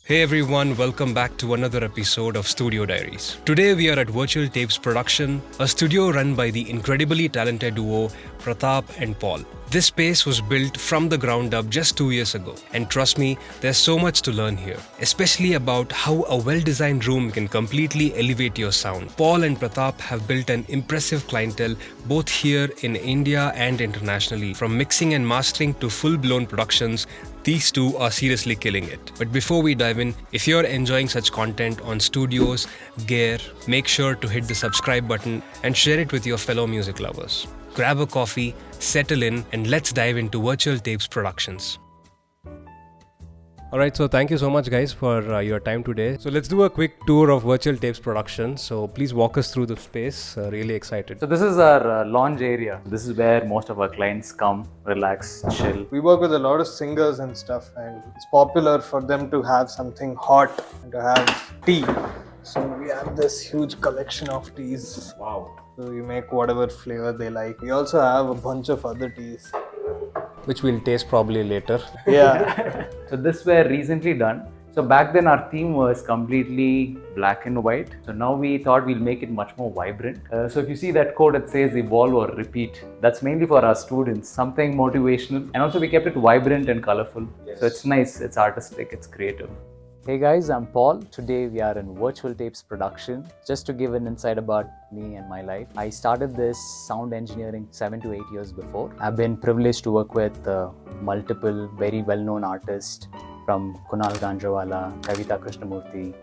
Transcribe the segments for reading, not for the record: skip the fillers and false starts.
Hey everyone, welcome back to another episode of Studio Diaries. Today we are at Virtual Tapes Production, a studio run by the incredibly talented duo Pratap and Paul. This space was built from the ground up just 2 years ago, and trust me, there's so much to learn here, especially about how a well-designed room can completely elevate your sound. Paul and Pratap have built an impressive clientele both here in India and internationally. From mixing and mastering to full-blown productions, these two are seriously killing it. But before we dive in, if you're enjoying such content on studios, gear, make sure to hit the subscribe button and share it with your fellow music lovers. Grab a coffee, settle in, and let's dive into Virtual Tapes Productions. Alright, so thank you so much guys for your time today. So let's do a quick tour of Virtual Tapes Production. So please walk us through the space. Really excited. So this is our lounge area. This is where most of our clients come, relax, chill. We work with a lot of singers and stuff, and it's popular for them to have something hot and to have tea. So we have this huge collection of teas. Wow. So we make whatever flavor they like. We also have a bunch of other teas, Which we'll taste probably later. Yeah. So this were recently done. So back then our theme was completely black and white. So now we thought we'll make it much more vibrant. So if you see that code that says evolve or repeat, that's mainly for our students, something motivational. And also we kept it vibrant and colorful. Yes. So it's nice, it's artistic, it's creative. Hey guys, I'm Paul. Today we are in Virtual Tapes Production. Just to give an insight about me and my life, I started this sound engineering 7 to 8 years before. I've been privileged to work with multiple very well-known artists from Kunal Ganjawala, Kavita Krishnamurthy,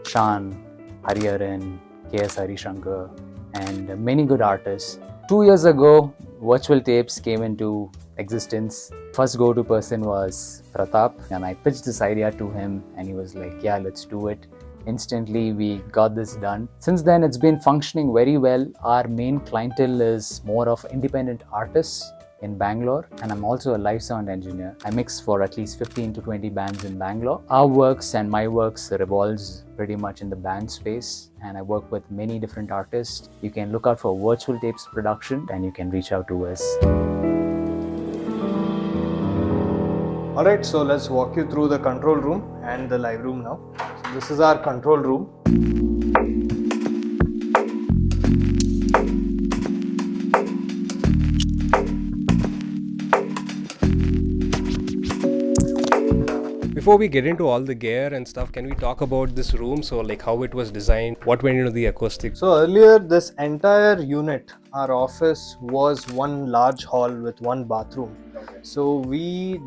Shan, Hariharan, K.S. Harishankar, and many good artists. 2 years ago, Virtual Tapes came into existence. First go-to person was Pratap, and I pitched this idea to him and he was like, yeah, let's do it. Instantly we got this done. Since then it's been functioning very well. Our main clientele is more of independent artists in Bangalore, and I'm also a live sound engineer. I mix for at least 15 to 20 bands in Bangalore. Our works and my works revolves pretty much in the band space, and I work with many different artists. You can look out for Virtual Tapes Production and you can reach out to us. Alright, so let's walk you through the control room and the live room now. So this is our control room. Before we get into all the gear and stuff, can we talk about this room? So like how it was designed, what went into the acoustics? So earlier this entire unit, our office, was one large hall with one bathroom. So we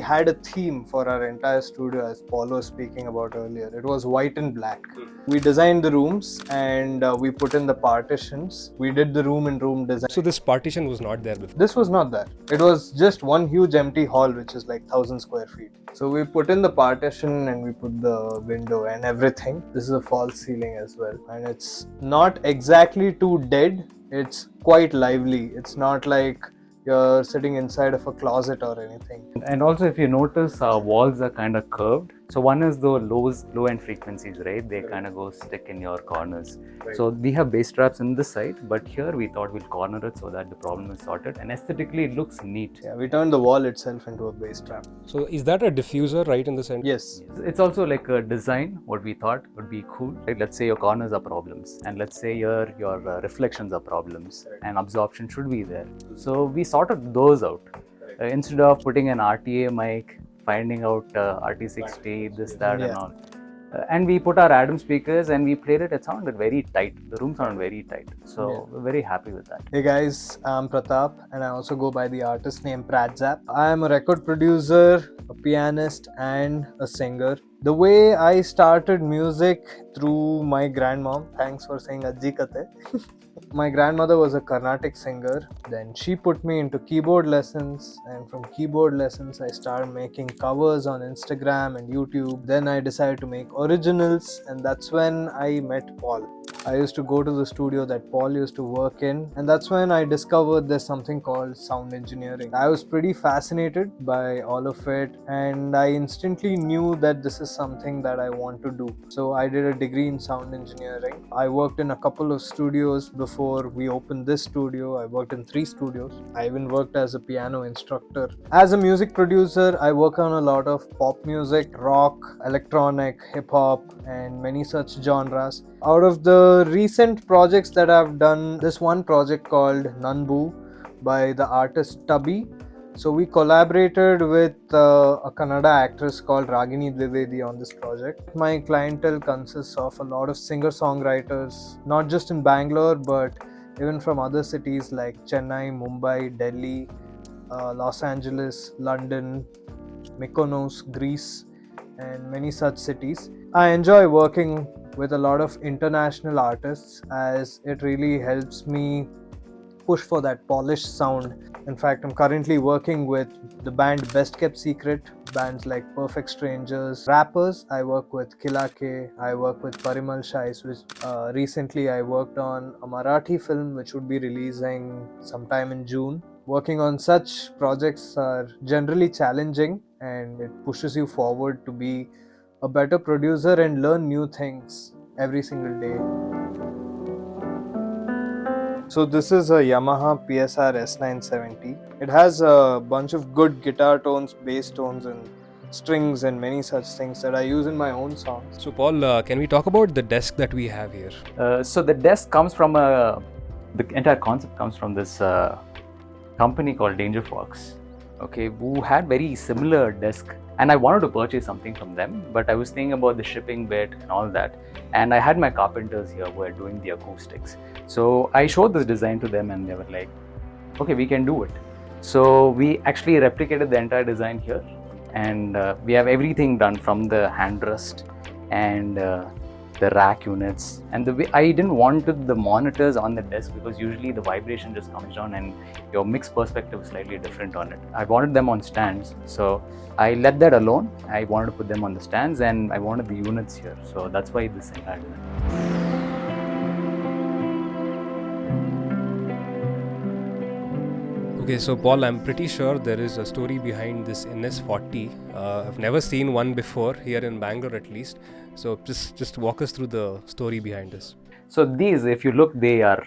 had a theme for our entire studio, as Paul was speaking about earlier. It was white and black. We designed the rooms and we put in the partitions. We did the room in room design. So this partition was not there before? This was not there. It was just one huge empty hall which is like 1,000 square feet. So we put in the partition and we put the window and everything. This is a false ceiling as well. And it's not exactly too dead. It's quite lively. It's not like you're sitting inside of a closet or anything. And also if you notice, our walls are kind of curved. So one is the low end frequencies, right? They kind of go stick in your corners. Right. So we have bass traps in this side, but here we thought we'll corner it so that the problem is sorted, and aesthetically it looks neat. Yeah, we turned the wall itself into a bass trap. So is that a diffuser right in the center? Yes. It's also like a design, what we thought would be cool. Like let's say your corners are problems, and let's say your reflections are problems, and absorption should be there. So we sorted those out. Instead of putting an RTA mic, finding out RT60, this, that, and all. And we put our Adam speakers and we played it. It sounded very tight. The room sounded very tight. So we're very happy with that. Hey guys, I'm Pratap and I also go by the artist name Pratzap. I am a record producer, a pianist and a singer. The way I started music through my grandmom, thanks for saying Ajji Kate. My grandmother was a Carnatic singer. Then she put me into keyboard lessons, and from keyboard lessons I started making covers on Instagram and YouTube. Then I decided to make originals, and that's when I met Paul. I used to go to the studio that Paul used to work in, and that's when I discovered there's something called sound engineering. I was pretty fascinated by all of it, and I instantly knew that this is something that I want to do. So I did a degree in sound engineering. I worked in a couple of studios before we opened this studio. I worked in 3 studios. I even worked as a piano instructor. As a music producer, I work on a lot of pop music, rock, electronic, hip hop, and many such genres. Out of the recent projects that I've done, this one project called Nanbu by the artist Tubby. So we collaborated with a Kannada actress called Ragini Dwivedi on this project. My clientele consists of a lot of singer-songwriters, not just in Bangalore, but even from other cities like Chennai, Mumbai, Delhi, Los Angeles, London, Mykonos, Greece, and many such cities. I enjoy working with a lot of international artists as it really helps me push for that polished sound. In fact, I'm currently working with the band Best Kept Secret, bands like Perfect Strangers. Rappers, I work with Kila K, I work with Parimal Shais, which recently I worked on a Marathi film which would be releasing sometime in June. Working on such projects are generally challenging and it pushes you forward to be a better producer and learn new things every single day. So this is a Yamaha PSR S970. It has a bunch of good guitar tones, bass tones and strings and many such things that I use in my own songs. So, Paul, can we talk about the desk that we have here? So the desk comes from the entire concept comes from this company called Danger Fox, okay, who had very similar desk, and I wanted to purchase something from them, but I was thinking about the shipping bit and all that, and I had my carpenters here who were doing the acoustics. So I showed this design to them and they were like, okay, we can do it. So we actually replicated the entire design here, and we have everything done from the handrest and the rack units, and the way I didn't want the monitors on the desk because usually the vibration just comes down and your mix perspective is slightly different on it. I wanted them on stands, so I let that alone. I wanted to put them on the stands and I wanted the units here, so that's why this entire design. Okay, so Paul, I'm pretty sure there is a story behind this NS40. I've never seen one before here in Bangalore, at least. So just walk us through the story behind this. So these, if you look, they are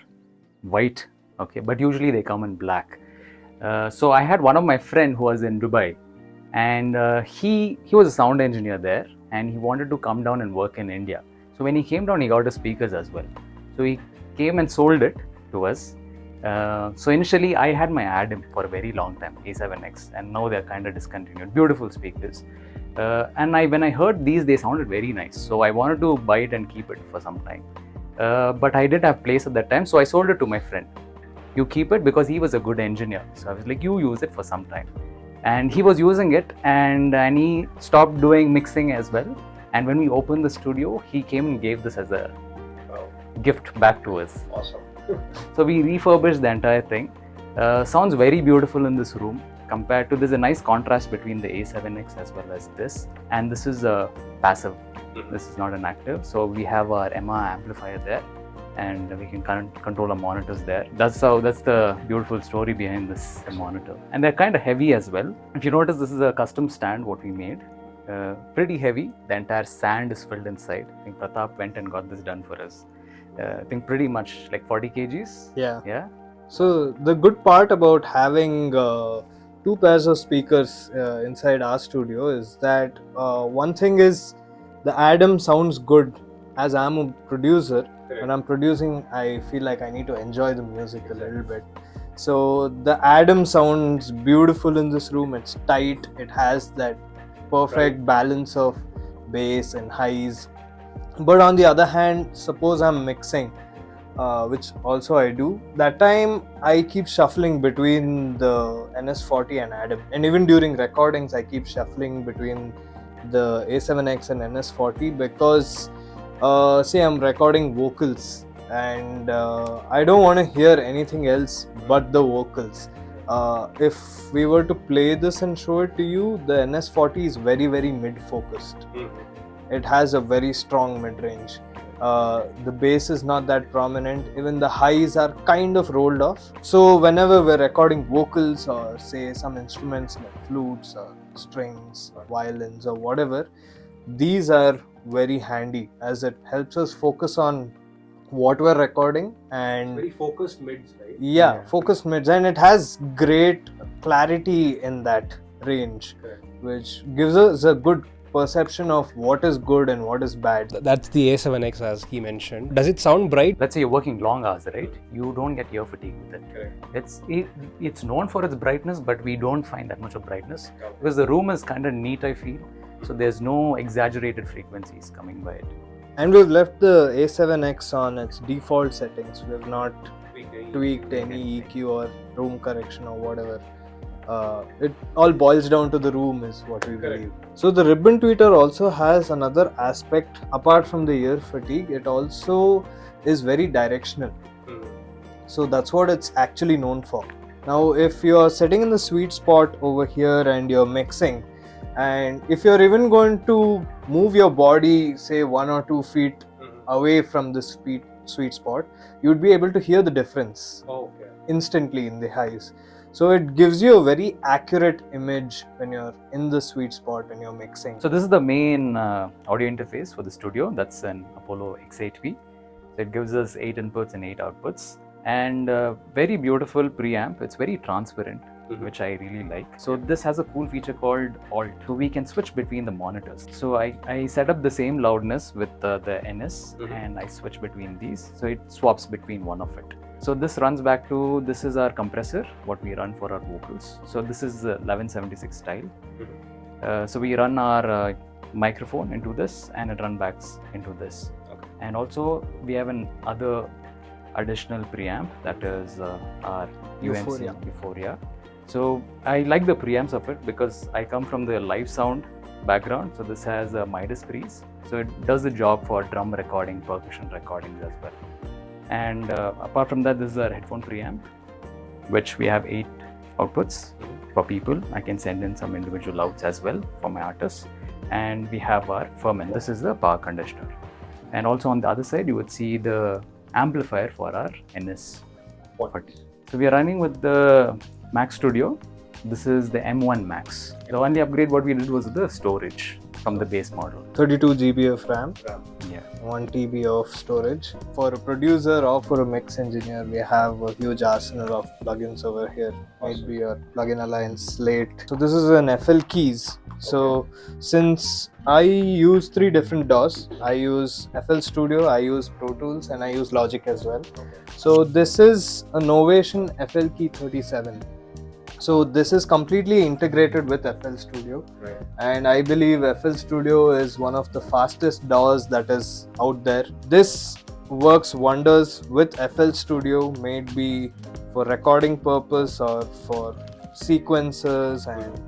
white, okay, but usually they come in black. So I had one of my friend who was in Dubai, and he was a sound engineer there, and he wanted to come down and work in India. So when he came down, he got the speakers as well. So he came and sold it to us. So initially I had my Adam for a very long time, A7X, and now they're kind of discontinued. Beautiful speakers. And when I heard these, they sounded very nice. So I wanted to buy it and keep it for some time. But I didn't have place at that time, so I sold it to my friend. You keep it, because he was a good engineer. So I was like, you use it for some time. And he was using it, and he stopped doing mixing as well. And when we opened the studio, he came and gave this as a gift back to us. Awesome. So we refurbished the entire thing. Sounds very beautiful in this room compared to, there's a nice contrast between the A7X as well as this, and this is a passive, this is not an active. So we have our MR amplifier there, and we can control our monitors there. That's the beautiful story behind this monitor. And they're kind of heavy as well. If you notice, this is a custom stand what we made. Pretty heavy. The entire sand is filled inside. I think Pratap went and got this done for us. I think pretty much like 40 kgs. Yeah. So the good part about having 2 pairs of speakers inside our studio is that one thing is the Adam sounds good. As I'm a producer, when I'm producing, I feel like I need to enjoy the music a little bit. So the Adam sounds beautiful in this room. It's tight. It has that perfect balance of bass and highs. But on the other hand, suppose I'm mixing, which also I do, that time I keep shuffling between the NS40 and Adam. And even during recordings, I keep shuffling between the A7X and NS40 because, say I'm recording vocals and I don't want to hear anything else but the vocals. If we were to play this and show it to you, the NS40 is very, very mid-focused. It has a very strong mid-range. The bass is not that prominent. Even the highs are kind of rolled off. So whenever we're recording vocals or say some instruments like flutes or strings or violins or whatever, these are very handy as it helps us focus on what we're recording and Very focused mids, right? yeah, focused mids, and it has great clarity in that range, Correct. which gives us a good perception of what is good and what is bad. That's the A7X as he mentioned. Does it sound bright? Let's say you're working long hours, right? You don't get ear fatigue with it. Correct. It's known for its brightness, but we don't find that much of brightness because the room is kind of neat, I feel. So there's no exaggerated frequencies coming by it. And we've left the A7X on its default settings. We've not tweaked any EQ or room correction or whatever. It all boils down to the room is what we believe. So the ribbon tweeter also has another aspect apart from the ear fatigue. It also is very directional. So that's what it's actually known for. Now if you're sitting in the sweet spot over here and you're mixing, and if you're even going to move your body say 1 or 2 feet away from this sweet spot, you'd be able to hear the difference instantly in the highs. So it gives you a very accurate image when you're in the sweet spot when you're mixing. So this is the main audio interface for the studio. That's an Apollo X8P. So it gives us 8 inputs and 8 outputs, and very beautiful preamp. It's very transparent, which I really like. So this has a cool feature called Alt. So we can switch between the monitors. So I set up the same loudness with the NS and I switch between these. So it swaps between one of it. So this runs back to, this is our compressor, what we run for our vocals. So this is 1176 style. So we run our microphone into this and it runs back into this. And also we have an other additional preamp, that is our UNC Euphoria. So I like the preamps of it because I come from the live sound background. So this has a Midas pre's. So it does the job for drum recording, percussion recordings as well. And apart from that, this is our headphone preamp, which we have 8 outputs for people. I can send in some individual louds as well for my artists. And we have our firmament. This is the power conditioner. And also on the other side, you would see the amplifier for our NS40. So we are running with the Mac Studio. This is the M1 Max. The only upgrade what we did was the storage from the base model. 32 GB of RAM. Yeah. 1 TB of storage. For a producer or for a mix engineer, we have a huge arsenal of plugins over here. Maybe your plugin alliance Slate. So this is an FL Keys. So since I use 3 different DAWs, I use FL Studio, I use Pro Tools, and I use Logic as well. So this is a Novation FL Key 37. So this is completely integrated with FL Studio, and I believe FL Studio is one of the fastest DAWs that is out there. This works wonders with FL Studio, may it be for recording purpose or for sequences and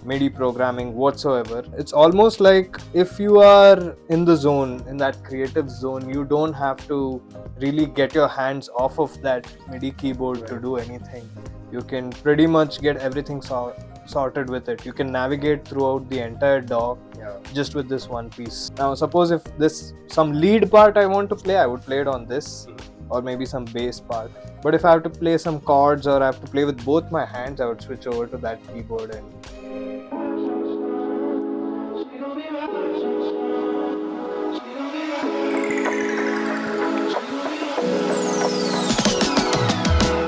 MIDI programming whatsoever. It's almost like if you are in the zone, in that creative zone, you don't have to really get your hands off of that MIDI keyboard to do anything. You can pretty much get everything sorted with it. You can navigate throughout the entire DAW just with this one piece. Now suppose if this some lead part I want to play, I would play it on this, or maybe some bass part. But if I have to play some chords or I have to play with both my hands, I would switch over to that keyboard. And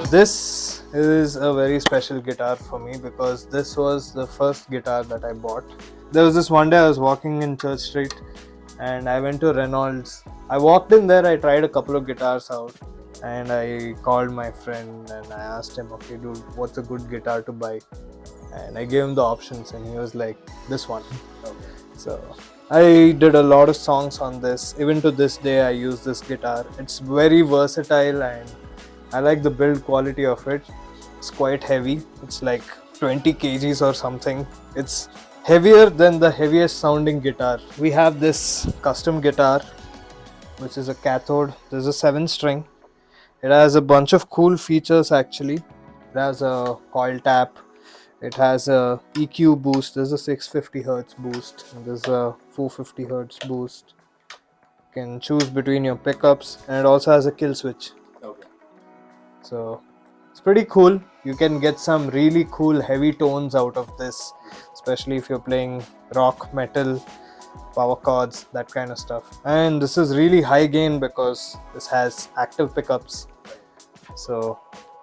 this is a very special guitar for me because this was the first guitar that I bought. There was this one day I was walking in Church Street and I went to Reynolds. I walked in there, I tried a couple of guitars out, and I called my friend and I asked him, okay dude, what's a good guitar to buy? And I gave him the options and he was like, this one. So I did a lot of songs on this. Even to this day I use this guitar. It's very versatile and I like the build quality of it. It's quite heavy. It's like 20 kgs or something. It's heavier than the heaviest sounding guitar. We have this custom guitar, which is a cathode. There's a 7-string. It has a bunch of cool features actually. It has a coil tap. It has a EQ boost. There's a 650 Hz boost. And there's a 450 Hz boost. You can choose between your pickups, and it also has a kill switch. So it's pretty cool. You can get some really cool heavy tones out of this, especially if you're playing rock, metal, power chords, that kind of stuff. And this is really high gain because this has active pickups. So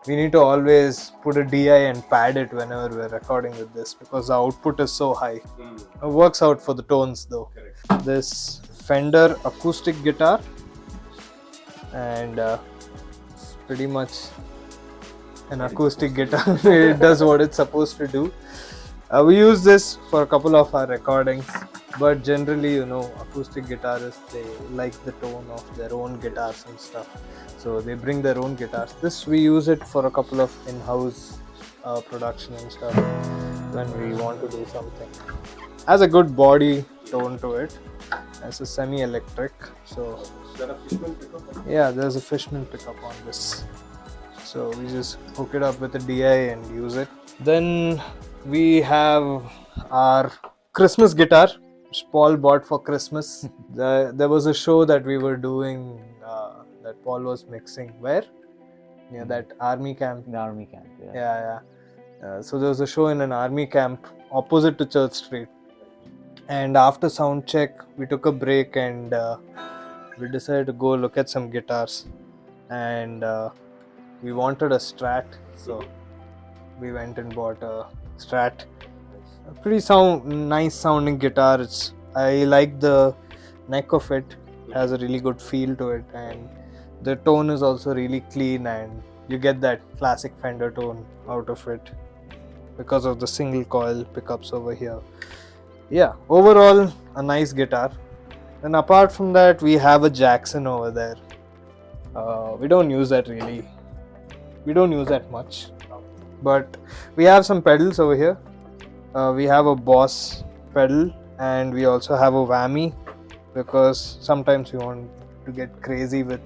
we need to always put a DI and pad it whenever we're recording with this because the output is so high. It works out for the tones though. Correct. This Fender acoustic guitar, and it's pretty much an acoustic guitar. It does what it's supposed to do. We use this for a couple of our recordings, but generally, acoustic guitarists, they like the tone of their own guitars and stuff, so they bring their own guitars. This we use it for a couple of in-house production and stuff when we want to do something. Has a good body tone to it. It's a semi-electric, so Is there a Fishman pickup? yeah, there's a Fishman pickup on this. So we just hook it up with a DI and use it. Then we have our Christmas guitar, which Paul bought for Christmas. There was a show that we were doing that Paul was mixing. Where? Near that army camp. In the army camp. Yeah. So there was a show in an army camp opposite to Church Street. And after sound check, we took a break and we decided to go look at some guitars. And we wanted a Strat, so we went and bought a Strat. A pretty nice sounding guitar. I like the neck of it. Has a really good feel to it, and the tone is also really clean, and you get that classic Fender tone out of it because of the single coil pickups over here. Yeah, overall a nice guitar. And apart from that, we have a Jackson over there. We don't use that really. We don't use that much, but we have some pedals over here. We have a Boss pedal, and we also have a whammy because sometimes we want to get crazy with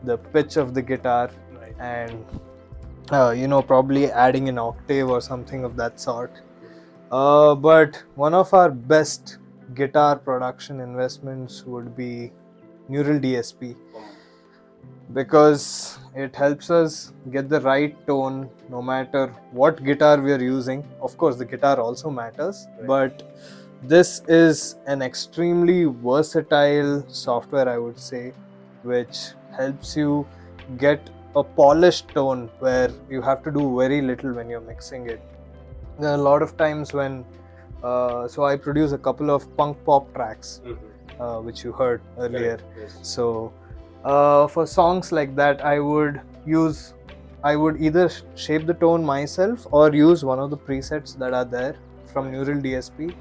the pitch of the guitar, and probably adding an octave or something of that sort. But one of our best guitar production investments would be Neural DSP, because it helps us get the right tone no matter what guitar we are using. Of course, the guitar also matters, but this is an extremely versatile software, I would say, which helps you get a polished tone where you have to do very little when you're mixing it. There are a lot of times when so I produce a couple of punk pop tracks, which you heard earlier. Yes. So for songs like that, I would either shape the tone myself or use one of the presets that are there from Neural DSP.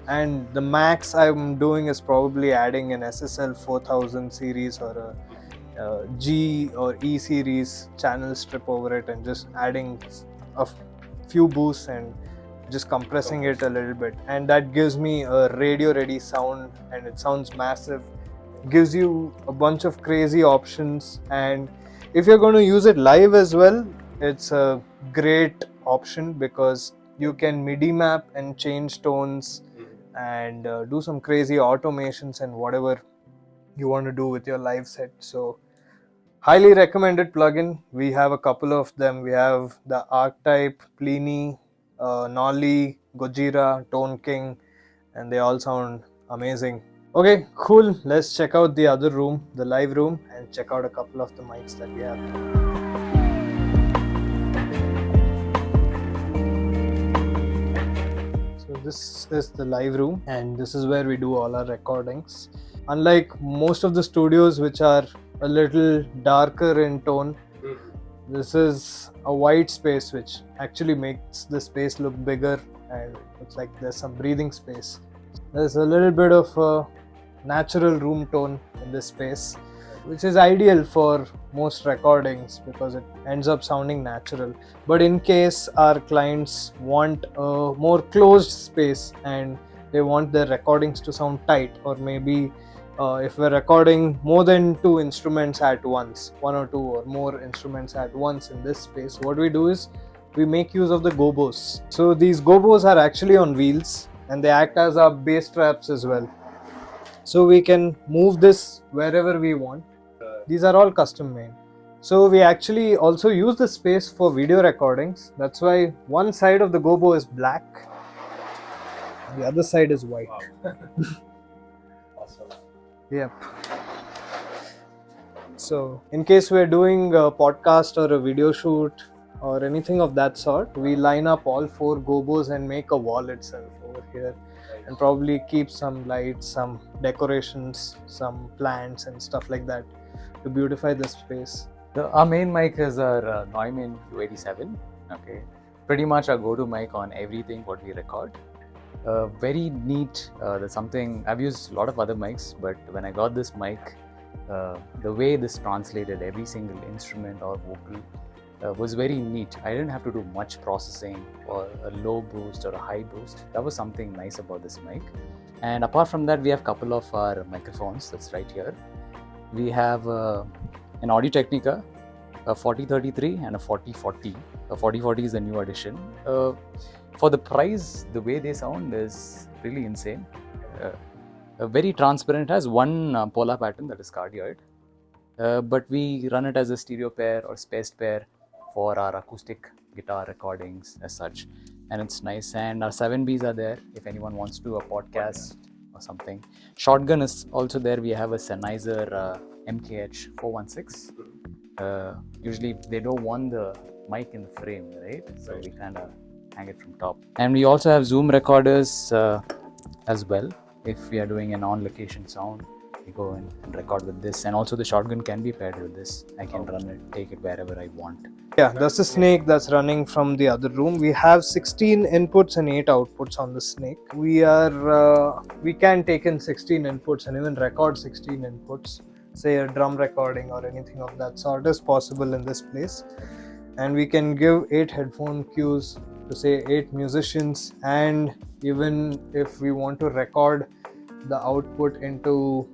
And the max I'm doing is probably adding an SSL 4000 series or a G or E series channel strip over it, and just adding a few boosts and just compressing it a little bit, and that gives me a radio ready sound, and it sounds massive. Gives you a bunch of crazy options, and if you're going to use it live as well, it's a great option because you can MIDI map and change tones and do some crazy automations and whatever you want to do with your live set. So highly recommended plugin. We have a couple of them. We have the Archetype, Pliny, Nolly, Gojira, Tone King, and they all sound amazing. Okay, cool. Let's check out the other room, the live room, and check out a couple of the mics that we have. So this is the live room, and this is where we do all our recordings. Unlike most of the studios which are a little darker in tone, this is a white space which actually makes the space look bigger, and it's like there's some breathing space. There's a little bit of a natural room tone in this space, which is ideal for most recordings because it ends up sounding natural. But in case our clients want a more closed space and they want their recordings to sound tight, or maybe if we're recording more than two instruments at once, one or two or more instruments at once in this space, what we do is we make use of the gobos. So these gobos are actually on wheels, and they act as our bass traps as well. So we can move this wherever we want. These are all custom made. So we actually also use the space for video recordings. That's why one side of the gobo is black, the other side is white. Yep. So, in case we're doing a podcast or a video shoot or anything of that sort, we line up all 4 gobos and make a wall itself over here, and probably keep some lights, some decorations, some plants and stuff like that to beautify the space. Our main mic is our Neumann U87. Okay, pretty much our go-to mic on everything what we record. Very neat. There's something I've used a lot of other mics, but when I got this mic, the way this translated every single instrument or vocal was very neat. I didn't have to do much processing or a low boost or a high boost. That was something nice about this mic. And apart from that, we have a couple of our microphones that's right here. We have an Audio Technica, a 4033 and a 4040. A 4040 is the new addition. For the price, the way they sound is really insane. Very transparent. It has one polar pattern, that is cardioid, but we run it as a stereo pair or spaced pair for our acoustic guitar recordings as such, and it's nice. And our 7Bs are there if anyone wants to do a podcast or something. Shotgun is also there. We have a Sennheiser MKH 416. Usually they don't want the mic in the frame, right? So we kind of hang it from top. And we also have Zoom recorders as well. If we are doing an on-location sound, we go in and record with this. And also the shotgun can be paired with this. I can run it, take it wherever I want. Yeah, that's the snake that's running from the other room. We have 16 inputs and 8 outputs on the snake. We can take in 16 inputs and even record 16 inputs. Say a drum recording or anything of that sort is possible in this place. And we can give 8 headphone cues to say 8 musicians, and even if we want to record the output into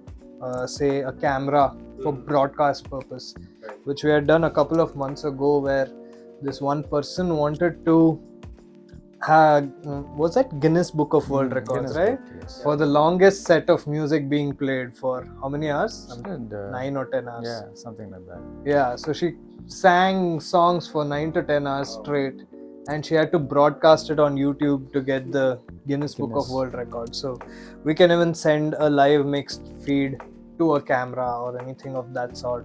say a camera for broadcast purpose, which we had done a couple of months ago, where this one person wanted to have, was that Guinness Book of World Records, Guinness right? Book, yes. For the longest set of music being played for how many hours? 9 or 10 hours. Yeah, something like that. Yeah, so she sang songs for 9 to 10 hours straight, and she had to broadcast it on YouTube to get the Guinness Book of World Records. So we can even send a live mixed feed to a camera or anything of that sort.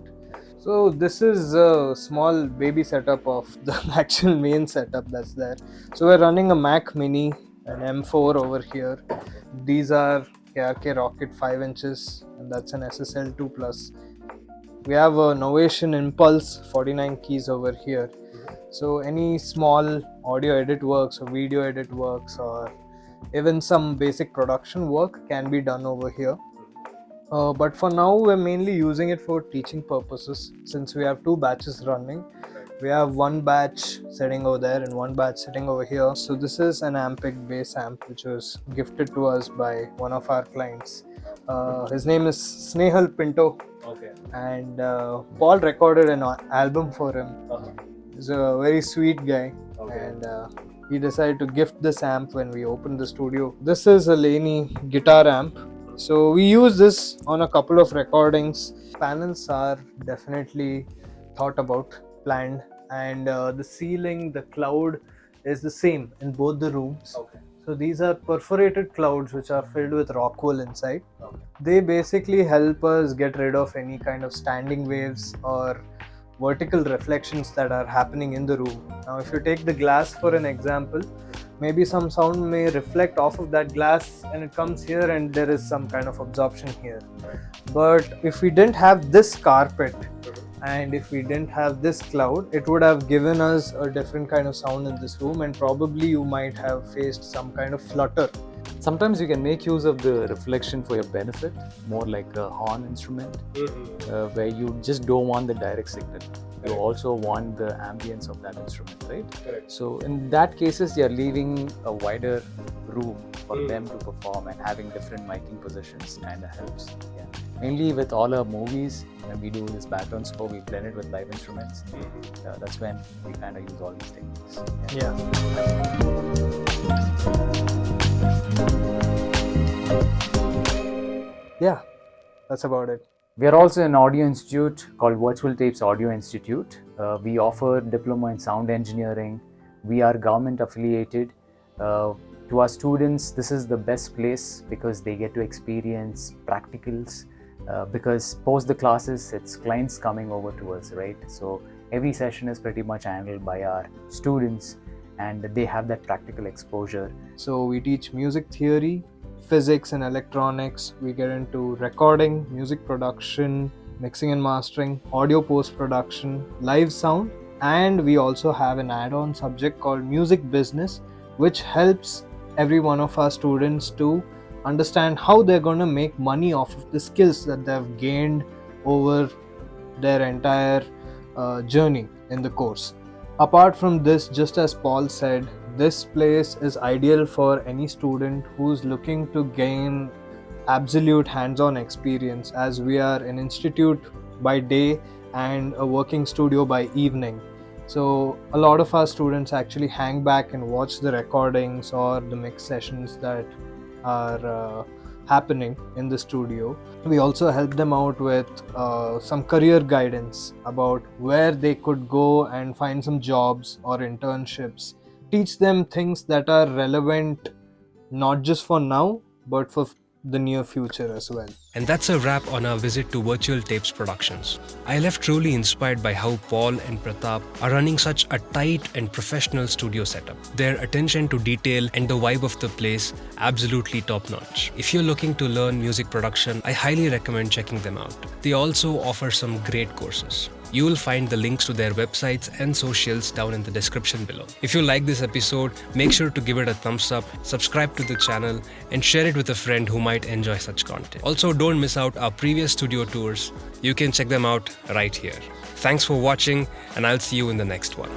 So this is a small baby setup of the actual main setup that's there. So we're running a Mac Mini, an M4 over here. These are KRK Rocket 5 inches, and that's an SSL 2 Plus. We have a Novation Impulse 49 keys over here. So any small audio edit works or video edit works or even some basic production work can be done over here. But for now, we're mainly using it for teaching purposes, since we have 2 batches running. We have 1 batch sitting over there and 1 batch sitting over here. So this is an Ampeg bass amp which was gifted to us by one of our clients. His name is Snehal Pinto. Okay. And Paul recorded an album for him. He's a very sweet guy. Okay. And he decided to gift this amp when we opened the studio. This is a Laney guitar amp. So we use this on a couple of recordings. Panels are definitely thought about, planned, and the ceiling, the cloud is the same in both the rooms. Okay. So these are perforated clouds which are filled with rock wool inside. Okay. They basically help us get rid of any kind of standing waves or vertical reflections that are happening in the room. Now if you take the glass for an example, maybe some sound may reflect off of that glass and it comes here and there is some kind of absorption here. But if we didn't have this carpet and if we didn't have this cloud, it would have given us a different kind of sound in this room, and probably you might have faced some kind of flutter. Sometimes you can make use of the reflection for your benefit, more like a horn instrument, where you just don't want the direct signal. You also want the ambience of that instrument, right? Correct. So in that cases, you're leaving a wider room for them to perform, and having different miking positions kind of helps. Yeah. Mainly with all our movies, when we do this background score, we blend it with live instruments. That's when we kind of use all these techniques. Yeah, that's about it. We are also an audio institute called Virtual Tapes Audio Institute. We offer diploma in sound engineering. We are government affiliated. To our students, this is the best place because they get to experience practicals because post the classes, it's clients coming over to us, right? So every session is pretty much handled by our students, and they have that practical exposure. So we teach music theory, physics and electronics. We get into recording, music production, mixing and mastering, audio post production, live sound, and we also have an add-on subject called music business, which helps every one of our students to understand how they're going to make money off of the skills that they've gained over their entire journey in the course. Apart from this, just as Paul said, this place is ideal for any student who's looking to gain absolute hands-on experience, as we are an institute by day and a working studio by evening. So a lot of our students actually hang back and watch the recordings or the mix sessions that are happening in the studio. We also help them out with some career guidance about where they could go and find some jobs or internships. Teach them things that are relevant not just for now, but for the near future as well. And that's a wrap on our visit to Virtual Tapes Productions. I left truly inspired by how Paul and Pratap are running such a tight and professional studio setup. Their attention to detail and the vibe of the place absolutely top-notch. If you're looking to learn music production, I highly recommend checking them out. They also offer some great courses. You will find the links to their websites and socials down in the description below. If you like this episode, make sure to give it a thumbs up, subscribe to the channel, and share it with a friend who might enjoy such content. Also, don't miss out our previous studio tours. You can check them out right here. Thanks for watching, and I'll see you in the next one.